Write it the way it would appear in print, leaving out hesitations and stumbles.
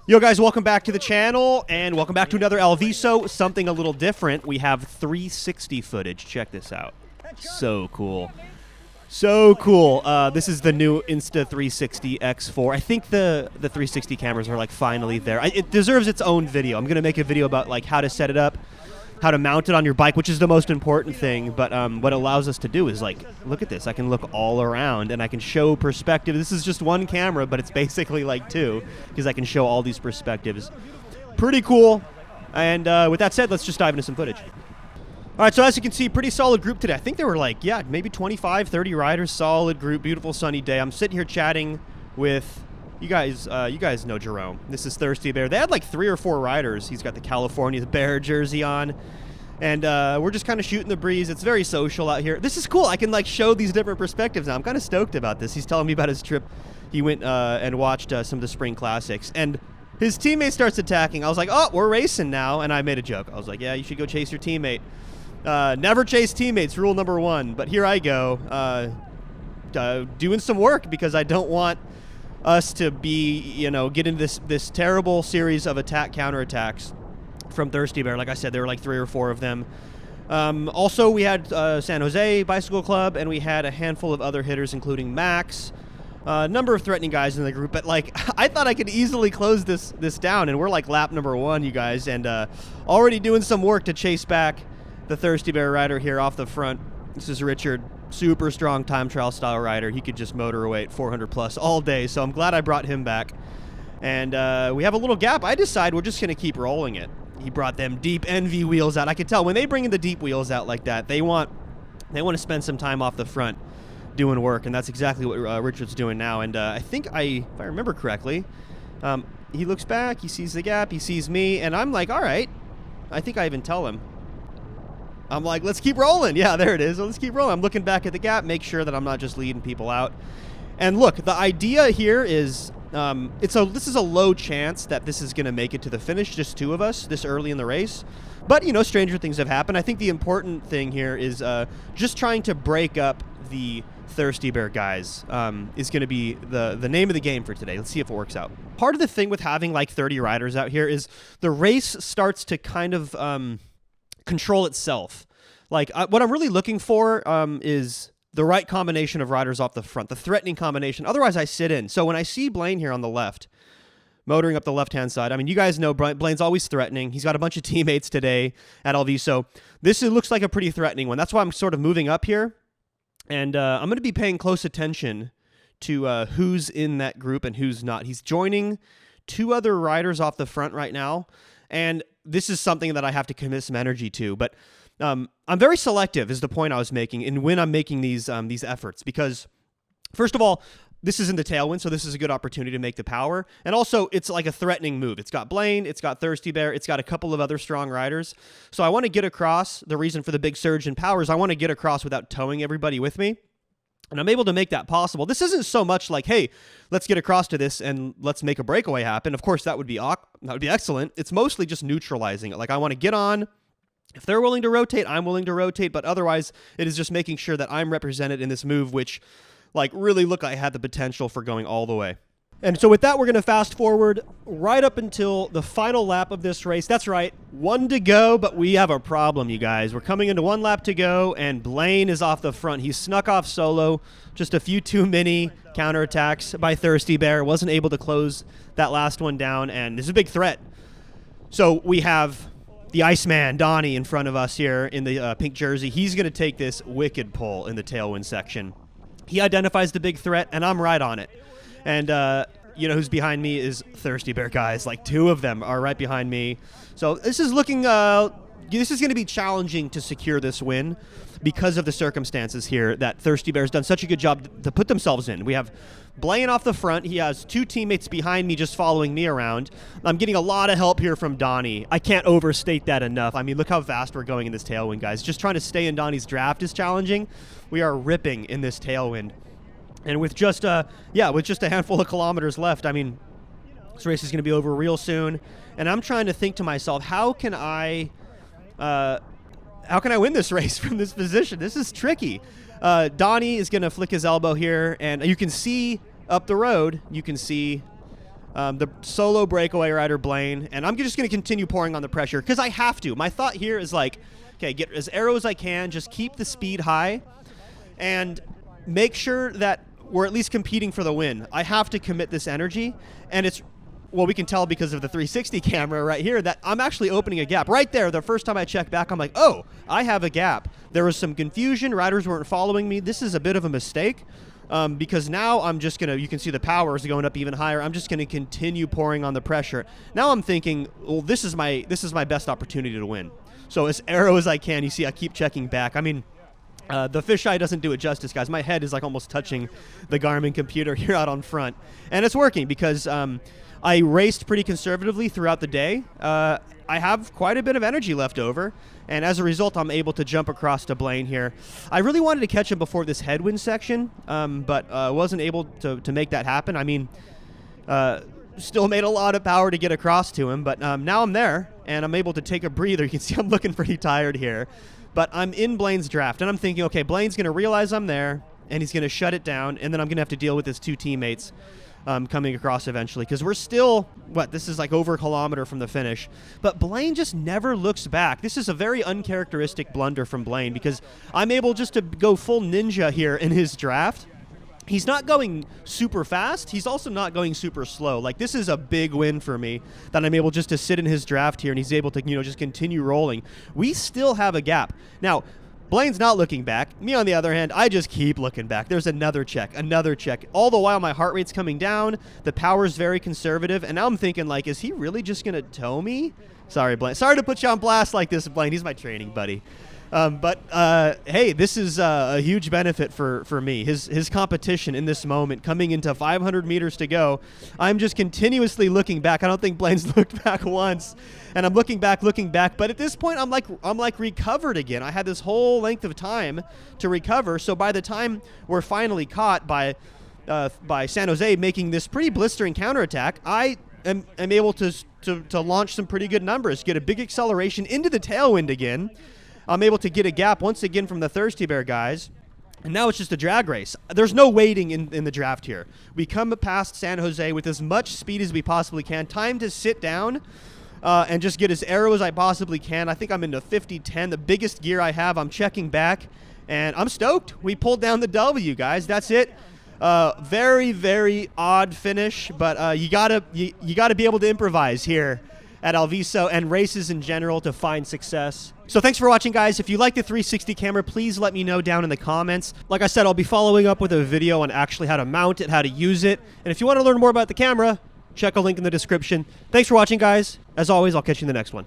Yo guys, welcome back to the channel, and welcome back to another Alviso, something a little different. We have 360 footage. Check this out. So cool. So cool. This is the new Insta360 X4. I think the 360 cameras are like finally there. It deserves its own video. I'm going to make a video about like how to set it up, how to mount it on your bike, which is the most important thing. But what it allows us to do is like, look at this. I can look all around and I can show perspective. This is just one camera, but it's basically like two because I can show all these perspectives. Pretty cool. And with that said, let's just dive into some footage. All right, so as you can see, pretty solid group today. I think there were like, yeah, maybe 25, 30 riders, solid group, beautiful sunny day. I'm sitting here chatting with you guys know Jerome. This is Thirsty Bear. They had like 3 or 4 riders. He's got the California Bear jersey on. And we're just kind of shooting the breeze. It's very social out here. This is cool. I can like show these different perspectives now. I'm kind of stoked about this. He's telling me about his trip. He went and watched some of the spring classics. And his teammate starts attacking. I was like, oh, we're racing now. And I made a joke. I was like, yeah, you should go chase your teammate. Never chase teammates, rule number 1. But here I go, doing some work because I don't want us to be, get into this terrible series of counterattacks from Thirsty Bear. Like I said, there were like 3 or 4 of them. Also, we had San Jose Bicycle Club, and we had a handful of other hitters, including Max. A number of threatening guys in the group, but like I thought I could easily close this down, and we're like lap number 1, you guys, and already doing some work to chase back the Thirsty Bear rider here off the front. This is Richard, super strong time trial style rider. He could just motor away at 400 plus all day, so I'm glad I brought him back. And we have a little gap. I decide we're just going to keep rolling it. He brought them deep NV wheels out. I could tell when they bring in the deep wheels out like that, they want to spend some time off the front doing work, and that's exactly what Richard's doing now. And I think if I remember correctly, he looks back, he sees the gap, he sees me, and I'm like, all right. I think I even tell him. I'm like, let's keep rolling. Yeah, there it is. Let's keep rolling. I'm looking back at the gap, make sure that I'm not just leading people out. And look, the idea here is this is a low chance that this is going to make it to the finish, just 2 of us this early in the race. But, stranger things have happened. I think the important thing here is just trying to break up the Thirsty Bear guys is going to be the name of the game for today. Let's see if it works out. Part of the thing with having like 30 riders out here is the race starts to kind of control itself. Like what I'm really looking for is the right combination of riders off the front, the threatening combination. Otherwise, I sit in. So when I see Blaine here on the left, motoring up the left-hand side, I mean, you guys know Blaine's always threatening. He's got a bunch of teammates today at Alviso. This looks like a pretty threatening one. That's why I'm sort of moving up here. And I'm going to be paying close attention to who's in that group and who's not. He's joining 2 other riders off the front right now. And this is something that I have to commit some energy to. But I'm very selective is the point I was making in when I'm making these efforts. Because, first of all, this is in the tailwind, so this is a good opportunity to make the power. And also, it's like a threatening move. It's got Blaine, it's got Thirsty Bear, it's got a couple of other strong riders. So I want to get across. The reason for the big surge in power is I want to get across without towing everybody with me. And I'm able to make that possible. This isn't so much like, hey, let's get across to this and let's make a breakaway happen. Of course, that would be excellent. It's mostly just neutralizing it. Like, I want to get on. If they're willing to rotate, I'm willing to rotate. But otherwise, it is just making sure that I'm represented in this move, which like really look like I had the potential for going all the way. And so with that, we're going to fast forward right up until the final lap of this race. That's right, 1 to go, but we have a problem, you guys. We're coming into 1 lap to go, and Blaine is off the front. He snuck off solo, just a few too many counterattacks by Thirsty Bear. Wasn't able to close that last one down, and this is a big threat. So we have the Iceman, Donnie, in front of us here in the pink jersey. He's going to take this wicked pull in the tailwind section. He identifies the big threat, and I'm right on it. And who's behind me is Thirsty Bear guys. Like 2 of them are right behind me. So this is looking, this is going to be challenging to secure this win because of the circumstances here that Thirsty Bear's done such a good job to put themselves in. We have Blaine off the front. He has 2 teammates behind me just following me around. I'm getting a lot of help here from Donnie. I can't overstate that enough. I mean, look how fast we're going in this tailwind, guys. Just trying to stay in Donnie's draft is challenging. We are ripping in this tailwind. And with just a handful of kilometers left, I mean, this race is going to be over real soon. And I'm trying to think to myself, how can I win this race from this position? This is tricky. Donnie is going to flick his elbow here, and you can see up the road, you can see the solo breakaway rider Blaine, and I'm just going to continue pouring on the pressure because I have to. My thought here is like, okay, get as aero as I can, just keep the speed high, and make sure that we're at least competing for the win. I have to commit this energy, and it's, well, we can tell because of the 360 camera right here that I'm actually opening a gap. Right there, the first time I checked back, I'm like, oh, I have a gap. There was some confusion. Riders weren't following me. This is a bit of a mistake. Because now I'm just going to, you can see the power is going up even higher. I'm just going to continue pouring on the pressure. Now I'm thinking, well, this is my best opportunity to win. So as aero as I can, you see I keep checking back. I mean, the fisheye doesn't do it justice, guys. My head is like almost touching the Garmin computer here out on front. And it's working because I raced pretty conservatively throughout the day. I have quite a bit of energy left over, and as a result, I'm able to jump across to Blaine here. I really wanted to catch him before this headwind section, but wasn't able to make that happen. I mean, still made a lot of power to get across to him, but now I'm there, and I'm able to take a breather. You can see I'm looking pretty tired here, but I'm in Blaine's draft, and I'm thinking, okay, Blaine's going to realize I'm there, and he's going to shut it down, and then I'm going to have to deal with his two teammates coming across eventually, because we're still, this is like over a kilometer from the finish. But Blaine just never looks back. This is a very uncharacteristic blunder from Blaine, because I'm able just to go full ninja here in his draft. He's not going super fast. He's also not going super slow. Like, this is a big win for me that I'm able just to sit in his draft here, and he's able to, just continue rolling. We still have a gap. Now, Blaine's not looking back. Me, on the other hand, I just keep looking back. There's another check. All the while, my heart rate's coming down. The power's very conservative. And now I'm thinking, like, is he really just going to tow me? Sorry, Blaine. Sorry to put you on blast like this, Blaine. He's my training buddy. But hey, this is a huge benefit for me. His competition in this moment, coming into 500 meters to go, I'm just continuously looking back. I don't think Blaine's looked back once, and I'm looking back. But at this point, I'm like recovered again. I had this whole length of time to recover. So by the time we're finally caught by San Jose making this pretty blistering counterattack, I am able to launch some pretty good numbers, get a big acceleration into the tailwind again. I'm able to get a gap once again from the Thirsty Bear guys, and now it's just a drag race. There's no waiting in the draft here. We come past San Jose with as much speed as we possibly can. Time to sit down and just get as aero as I possibly can. I think I'm into 50-10, the biggest gear I have. I'm checking back, and I'm stoked. We pulled down the W, guys. That's it. Very, very odd finish, but you gotta be able to improvise here at Alviso and races in general to find success. So thanks for watching, guys. If you like the 360 camera, please let me know down in the comments. Like I said, I'll be following up with a video on actually how to mount it, how to use it. And if you want to learn more about the camera, check a link in the description. Thanks for watching, guys. As always, I'll catch you in the next one.